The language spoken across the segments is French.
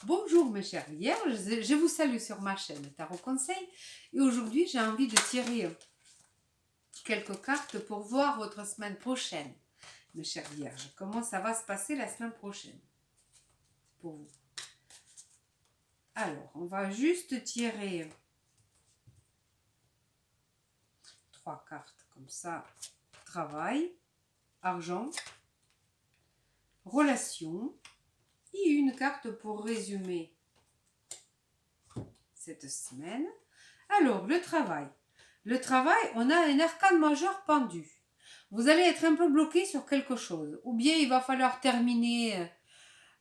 Bonjour mes chers vierges, je vous salue sur ma chaîne Tarot Conseil et aujourd'hui j'ai envie de tirer quelques cartes pour voir votre semaine prochaine. Mes chers vierges, comment ça va se passer la semaine prochaine pour vous. Alors, on va juste tirer 3 cartes comme ça. Travail, argent, relation et une carte pour résumer cette semaine. Alors, le travail. Le travail, on a un arcane majeur pendu. Vous allez être un peu bloqué sur quelque chose. Ou bien il va falloir terminer,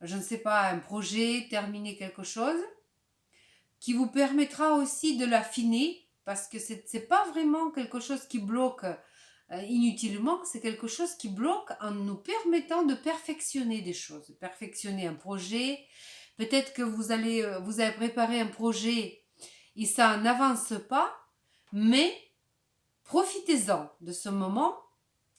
je ne sais pas, un projet, terminer quelque chose qui vous permettra aussi de l'affiner parce que c'est pas vraiment quelque chose qui bloque inutilement, c'est quelque chose qui bloque en nous permettant de perfectionner des choses, perfectionner un projet. Peut-être que vous avez préparé un projet et ça n'avance pas, mais profitez-en de ce moment,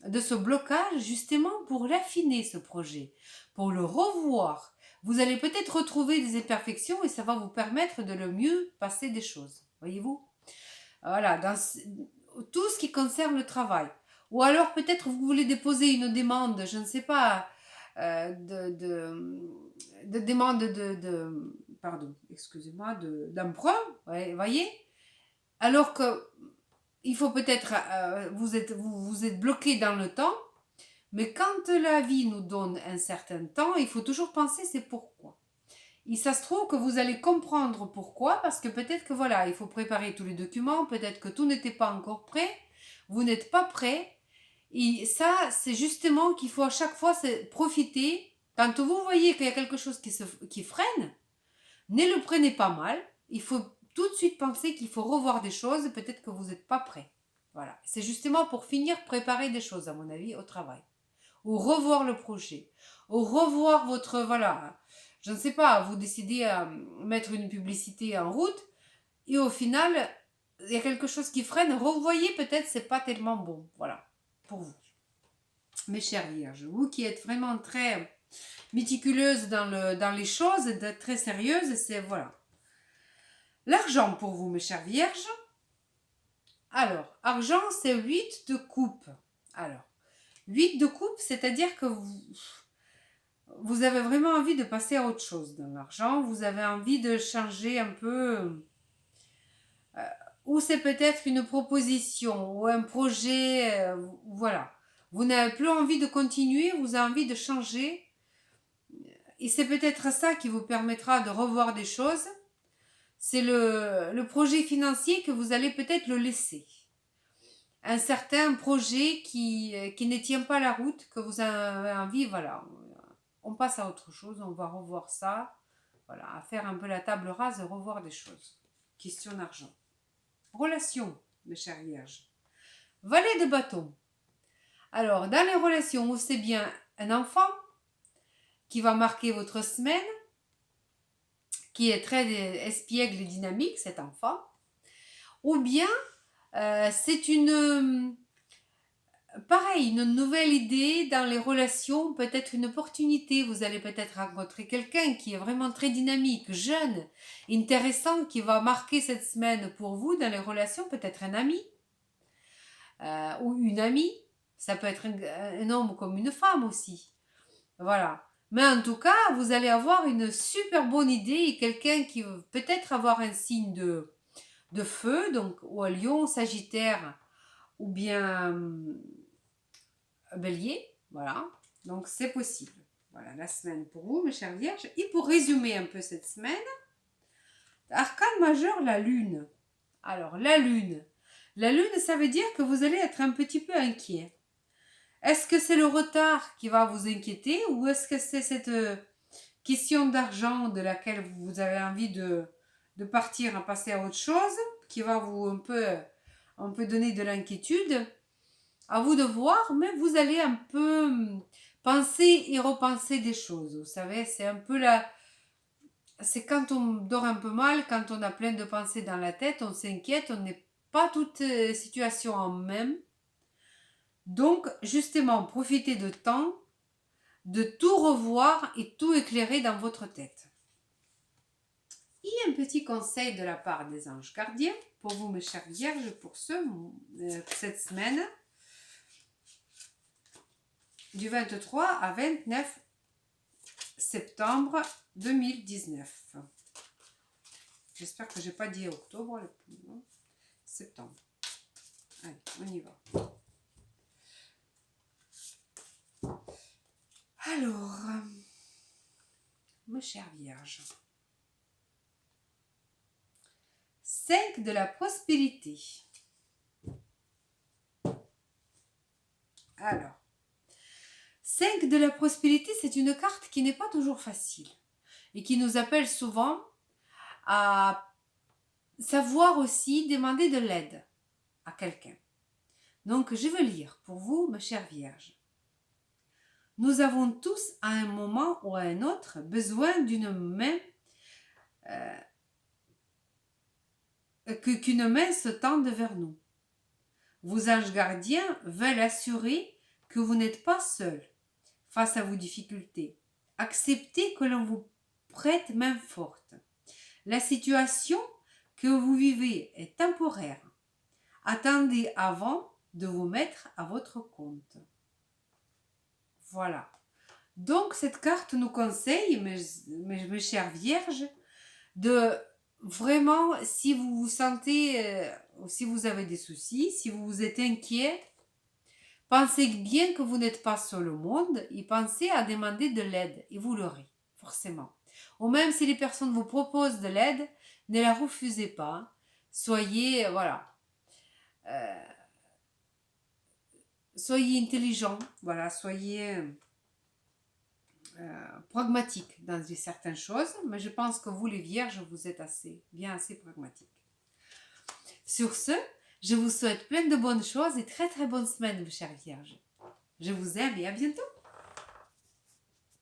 de ce blocage, justement pour l'affiner, ce projet, pour le revoir. Vous allez peut-être retrouver des imperfections et ça va vous permettre de le mieux passer des choses. Voyez-vous? Voilà, dans tout ce qui concerne le travail. Ou alors peut-être vous voulez déposer une demande, je ne sais pas, de demande pardon, excusez-moi, d'emprunt, voyez? Alors que il faut peut-être, vous êtes bloqué dans le temps, mais quand la vie nous donne un certain temps, il faut toujours penser c'est pourquoi. Et ça se trouve que vous allez comprendre pourquoi, parce que peut-être que voilà, il faut préparer tous les documents, peut-être que tout n'était pas encore prêt, vous n'êtes pas prêt. Et ça, c'est justement qu'il faut à chaque fois profiter. Quand vous voyez qu'il y a quelque chose qui freine, ne le prenez pas mal. Il faut tout de suite penser qu'il faut revoir des choses. Peut-être que vous n'êtes pas prêt. Voilà. C'est justement pour finir préparer des choses, à mon avis, au travail. Ou revoir le projet. Ou revoir votre... Voilà. Je ne sais pas, vous décidez à mettre une publicité en route. Et au final, il y a quelque chose qui freine. Revoyez peut-être, c'est pas tellement bon. Voilà. Pour vous. Mes chères vierges, vous qui êtes vraiment très méticuleuse dans les choses, très sérieuse, c'est voilà. L'argent pour vous, mes chères vierges. Alors, argent, c'est 8 de coupe. Alors, 8 de coupe, c'est-à-dire que vous avez vraiment envie de passer à autre chose dans l'argent. Vous avez envie de changer un peu. Ou c'est peut-être une proposition ou un projet. Voilà. Vous n'avez plus envie de continuer, vous avez envie de changer. Et c'est peut-être ça qui vous permettra de revoir des choses. C'est le projet financier que vous allez peut-être le laisser. Un certain projet qui ne tient pas la route, que vous avez envie, voilà, on passe à autre chose, on va revoir ça, voilà, à faire un peu la table rase et revoir des choses. Question d'argent. Relation, mes chères vierges. Valet de bâton. Alors, dans les relations, c'est bien un enfant qui va marquer votre semaine, qui est très espiègle et dynamique, cet enfant, ou bien c'est pareil, une nouvelle idée dans les relations, peut-être une opportunité. Vous allez peut-être rencontrer quelqu'un qui est vraiment très dynamique, jeune, intéressant, qui va marquer cette semaine pour vous dans les relations, peut-être un ami ou une amie. Ça peut être un homme comme une femme aussi. Voilà. Mais en tout cas, vous allez avoir une super bonne idée et quelqu'un qui va peut-être avoir un signe de feu, donc ou un lion, sagittaire ou bien bélier. Voilà. Donc c'est possible. Voilà la semaine pour vous, mes chères vierges. Et pour résumer un peu cette semaine, arcane majeur, la lune. Alors, la lune. La lune, ça veut dire que vous allez être un petit peu inquiet. Est-ce que c'est le retard qui va vous inquiéter ou est-ce que c'est cette question d'argent de laquelle vous avez envie de partir à passer à autre chose qui va vous un peu donner de l'inquiétude? À vous de voir, mais vous allez un peu penser et repenser des choses. Vous savez, c'est un peu c'est quand on dort un peu mal, quand on a plein de pensées dans la tête, on s'inquiète, on n'est pas toute situation en même. Donc, justement, profitez de temps, de tout revoir et tout éclairer dans votre tête. Et un petit conseil de la part des anges gardiens pour vous, mes chères vierges, pour cette semaine du 23 à 29 septembre 2019. J'espère que je n'ai pas dit octobre, non, septembre. Allez, on y va. Alors, mes chères vierges, 5 de la prospérité. Alors, 5 de la prospérité, c'est une carte qui n'est pas toujours facile et qui nous appelle souvent à savoir aussi demander de l'aide à quelqu'un. Donc, je veux lire pour vous, mes chères vierges. Nous avons tous, à un moment ou à un autre, besoin d'une main, qu'une main se tende vers nous. Vos anges gardiens veulent assurer que vous n'êtes pas seul face à vos difficultés. Acceptez que l'on vous prête main forte. La situation que vous vivez est temporaire. Attendez avant de vous mettre à votre compte. Voilà. Donc, cette carte nous conseille, mes chères vierges, de vraiment, si vous vous sentez, si vous avez des soucis, si vous êtes inquiet, pensez bien que vous n'êtes pas seul au monde et pensez à demander de l'aide et vous l'aurez, forcément. Ou même si les personnes vous proposent de l'aide, ne la refusez pas. Soyez, voilà, soyez intelligent, voilà, soyez pragmatique dans certaines choses, mais je pense que vous les vierges, vous êtes bien assez pragmatique. Sur ce, je vous souhaite plein de bonnes choses et très très bonne semaine, mes chères vierges. Je vous aime et à bientôt.